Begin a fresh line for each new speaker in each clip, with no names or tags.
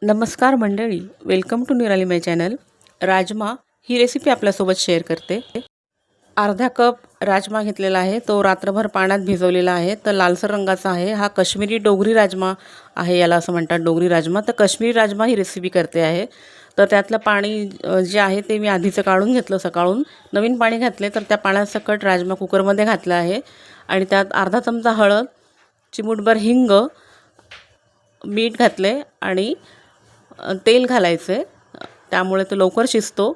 नमस्कार मंडळी, welcome to निराली माय चॅनल. राजमा ही रेसिपी आपल्यासोबत शेअर करते. अर्धा कप राजमा घेतलेला आहे, तो रात्रभर पाण्यात भिजवलेला आहे. तर लालसर रंगाचा आहे. हा काश्मीरी डोगरी राजमा आहे, याला असं म्हणतात डोगरी राजमा. तर काश्मीरी राजमा ही रेसिपी करते आहे. तर त्यातलं पाणी जे आहे ते मी आधीचं काढून घेतलं सकाळून. नवीन पाणी घातले, तर त्या पाण्यासकट राजमा कुकरमध्ये घातला आहे आणि त्यात अर्धा चमचा हळद, चिमूटभर हिंग, मीठ घातले आणि तेल घालायचं आहे, त्यामुळे तो लवकर शिजतो.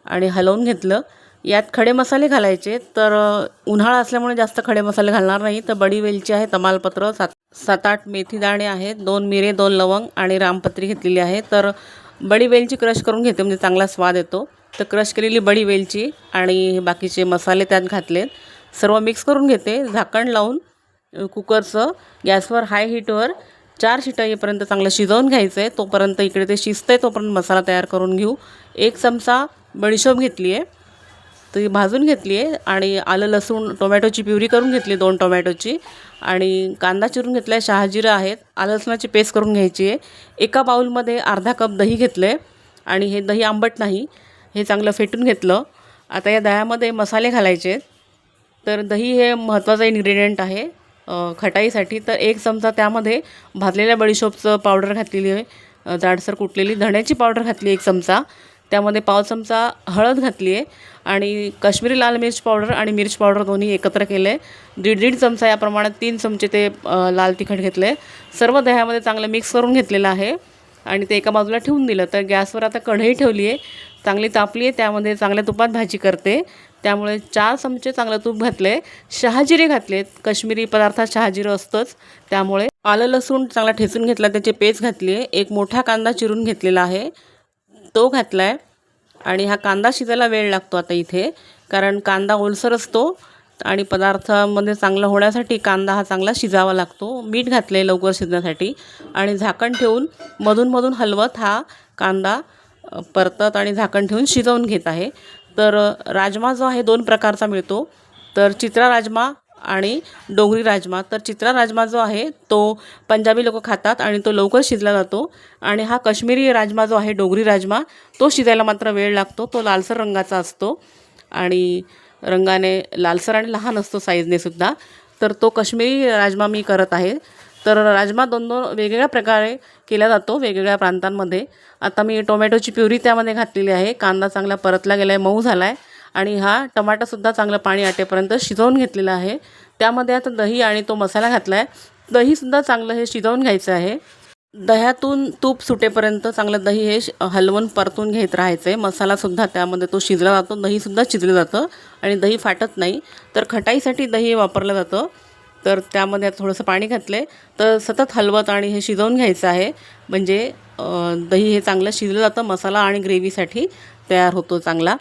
आणि हलवून घेतलं. यात खडे मसाले घालायचे. तर उन्हाळा असल्यामुळे जास्त खडे मसाले घालणार नाही. तर बडी वेलची आहे, तमालपत्र, 7-8 मेथी दाणे आहेत, 2 मिरे, 2 लवंग आणि रामपत्री घेतलेली आहे. तर बडी वेलची क्रश करून घेते, म्हणजे चांगला स्वाद येतो. तर क्रश केलेली बडी वेलची आणि बाकीचे मसाले त्यात घातलेत. सर्व मिक्स करून घेते. झाकण लावून कुकरचं गॅसवर हाय हीटवर 4 शिट्या येईपर्यंत चांगलं शिजवून घ्यायचं आहे. तोपर्यंत इकडे ते शिजतंय, तोपर्यंत मसाला तयार करून घेऊ. 1 चमचा बडीशोप घेतली आहे, ती भाजून घेतली आहे. आणि आलं लसूण टोमॅटोची प्युरी करून घेतली, 2 टोमॅटोची. आणि कांदा चिरून घेतला आहे, शहाजिरं आहेत, आलं लसणाची पेस्ट करून घ्यायची आहे. एका बाउलमध्ये अर्धा कप दही घेतलं आहे आणि हे दही आंबट नाही, हे चांगलं फेटून घेतलं. आता या दह्यामध्ये मसाले घालायचे आहेत. तर दही हे महत्त्वाचं इन्ग्रेडियंट आहे खटाईसाठी. तर 1 चमचा त्यामध्ये भाजलेल्या बडीशोपचं पावडर घातलेली आहे, जाडसर कुटलेली. धण्याची पावडर घातली 1 चमचा. त्यामध्ये पाव चमचा हळद घातली आहे आणि काश्मीरी लाल मिर्च पावडर आणि मिर्च पावडर दोन्ही एकत्र केले आहे. 1.5 चमचा या प्रमाणात 3 चमचे ते लाल तिखट घेतले. सर्व दह्यामध्ये चांगलं मिक्स करून घेतलेलं आहे आणि ते एका बाजूला ठेवून दिलं. तर गॅसवर आता कढई ठेवली आहे, चांगली तापली आहे. त्यामध्ये चांगल्या तुपात भाजी करते, त्यामुळे 4 चमचे चांगलं तूप घातले. शहाजिरे घातलेत, काश्मीरी पदार्थात शहाजिरं असतंच, त्यामुळे. आलं लसूण चांगला ठेचून घेतला, त्याची पेस्ट घातली आहे. 1 मोठा कांदा चिरून घेतलेला आहे, तो घातला आहे. आणि हा कांदा शिजायला वेळ लागतो आता इथे, कारण कांदा ओलसर असतो आणि पदार्थामध्ये चांगलं होण्यासाठी कांदा हा चांगला शिजावा लागतो. मीठ घातले लवकर शिजण्यासाठी आणि झाकण ठेवून मधून मधून हलवत हा कांदा परतत आणि झाकण ठेवून शिजवून घेत आहे. तर राजमा जो आहे 2 प्रकारचा मिळतो, तर चित्रा राजमा आणि डोगरी राजमा. तर चित्रा राजमा जो आहे तो पंजाबी लोक खातात आणि तो लवकर शिजला जातो. आणि हा काश्मीरी राजमा जो आहे डोगरी राजमा, तो शिजायला मात्र वेळ लागतो. तो लालसर रंगाचा असतो आणि रंगाने लालसर आणि लहान असतो साईजने सुद्धा. तर तो काश्मीरी राजमा मी करत आहे. तर राजमा 2 वेगवेगळ्या प्रकारे केला जातो वेगवेगळ्या प्रांतांमध्ये. आता मी टोमॅटोची प्युरी त्यामध्ये घातलेली आहे. कांदा चांगला परतला गेला आहे, मऊ झाला आहे. आणि हा टमाटासुद्धा चांगलं पाणी आटेपर्यंत शिजवून घेतलेला आहे. त्यामध्ये आता दही आणि तो मसाला घातला आहे. दहीसुद्धा चांगलं हे शिजवून घ्यायचं आहे. दह्यातून तूप सुटेपर्यंत चांगलं दही हे हलवून परतून घेत राहायचं आहे. मसालासुद्धा त्यामध्ये तो शिजला जातो, दहीसुद्धा शिजलं जातं आणि दही फाटत नाही. तर खटाईसाठी दही वापरलं जातं. तर त्यामध्ये थोडंसं पाणी घातलं आहे, तर सतत हलवत आणि हे शिजवून घ्यायचं आहे, म्हणजे दही हे चांगलं शिजलं जातं, मसाला आणि ग्रेव्हीसाठी तयार होतो चांगला.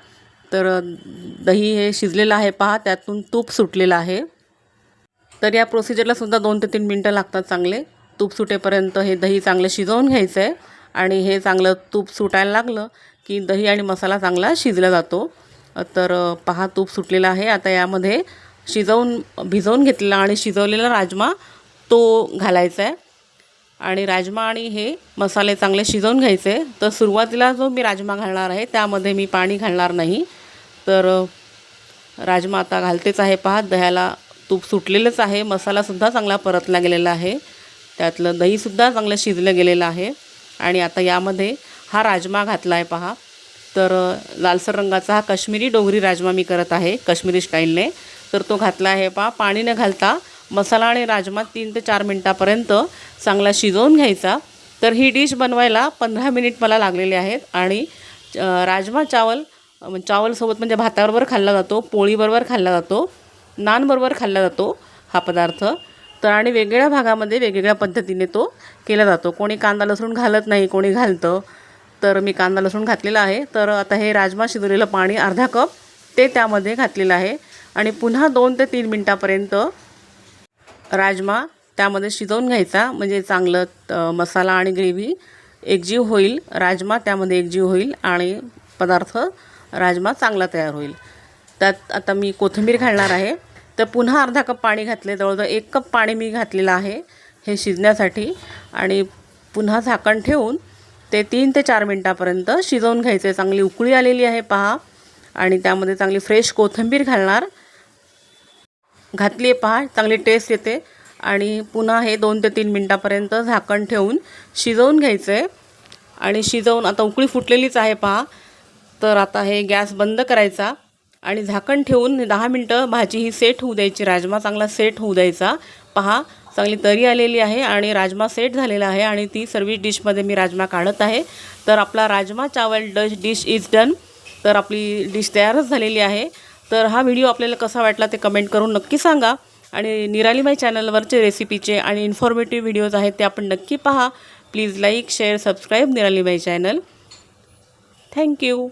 तर दही हे शिजलेलं आहे पहा, त्यातून तूप सुटलेलं आहे. तर या प्रोसिजरला सुद्धा 2 ते 3 मिनटं लागतात चांगले. तूप सुटेपर्यंत हे दही चांगलं शिजवून घ्यायचं आहे आणि हे चांगलं तूप सुटायला लागलं की दही आणि मसाला चांगला शिजला जातो. तर पहा, तूप सुटलेलं आहे. आता यामध्ये भिजवून घेतलेला आणि शिजवलेला राजमा तो घालायचा आहे आणि राजमा आणि हे मसाले चांगले शिजवून घ्यायचे. तर सुरुवातीला जो मी राजमा घालणार आहे त्यामध्ये मी पाणी घालणार नाही. तर राजमा आता घालतेच आहे पहा. दह्याला तूप सुटलेलंच आहे, मसालासुद्धा चांगला परतला गेलेला आहे, त्यातलं दहीसुद्धा चांगलं शिजलं गेलेलं आहे. आणि आता यामध्ये हा राजमा घातला आहे पहा. तर लालसर रंगाचा हा काश्मीरी डोगरी राजमा मी करत आहे काश्मीरी स्टाईलने. तर तो घातला आहे पहा. पाणी न घालता मसाला आणि राजमा 3 ते 4 मिनटापर्यंत चांगला शिजवून घ्यायचा. तर ही डिश बनवायला 15 मिनिट मला लागलेले आहेत. आणि राजमा चावलसोबत म्हणजे भाताबरोबर खाल्ला जातो, पोळीबरोबर खाल्ला जातो, नानबरोबर खाल्ला जातो हा पदार्थ. तर आणि वेगवेगळ्या भागामध्ये वेगवेगळ्या पद्धतीने तो केला जातो. कोणी कांदा लसूण घालत नाही, कोणी घालतं. तर मी कांदा लसूण घातलेला आहे. तर आता हे राजमा शिजवलेलं पाणी अर्धा कप ते त्यामध्ये घातलेलं आहे आणि पुन्हा 2 ते 3 मिनटापर्यंत राजमा त्यामध्ये शिजवून घ्यायचा, म्हणजे चांगलं मसाला आणि ग्रेव्ही एकजीव होईल, राजमा त्यामध्ये एकजीव होईल आणि पदार्थ राजमा चांगला तयार होईल. त्यात आता मी कोथिंबीर घालणार आहे. तर पुन्हा अर्धा कप पाणी घातले, जवळजवळ 1 कप पाणी मी घातलेलं आहे हे शिजण्यासाठी. आणि पुन्हा झाकण ठेवून ते 3 ते 4 मिनटापर्यंत शिजवून घ्यायचे. चांगली उकळी आलेली आहे पहा आणि त्यामध्ये चांगली फ्रेश कोथिंबीर घातली आहे पहा. चांगली टेस्ट येते आणि पुन्हा हे 2 ते 3 मिनटापर्यंत झाकण ठेवून शिजवून घ्यायचं आहे. आणि शिजवून आता उकळी फुटलेलीच आहे पहा. तर आता हे गॅस बंद करायचा आणि झाकण ठेवून 10 मिनटं भाजी ही सेट होऊ द्यायची. राजमा चांगला सेट होऊ द्यायचा. पहा चांगली तरी आलेली आहे आणि राजमा सेट झालेला आहे आणि ती सर्व्हिस डिशमध्ये मी राजमा काढत आहे. तर आपला राजमा चावल डिश इज डन. तर आपली डिश तयारच झालेली आहे. तर हा व्हिडिओ आपल्याला कसा वाटला ते कमेंट करून नक्की सांगा. आणि निरालीमाई चॅनलवरचे रेसिपीचे आणि इन्फॉर्मेटिव्ह व्हिडिओज आहेत ते आपण नक्की पहा. Please like share subscribe Niralimai channel. Thank you.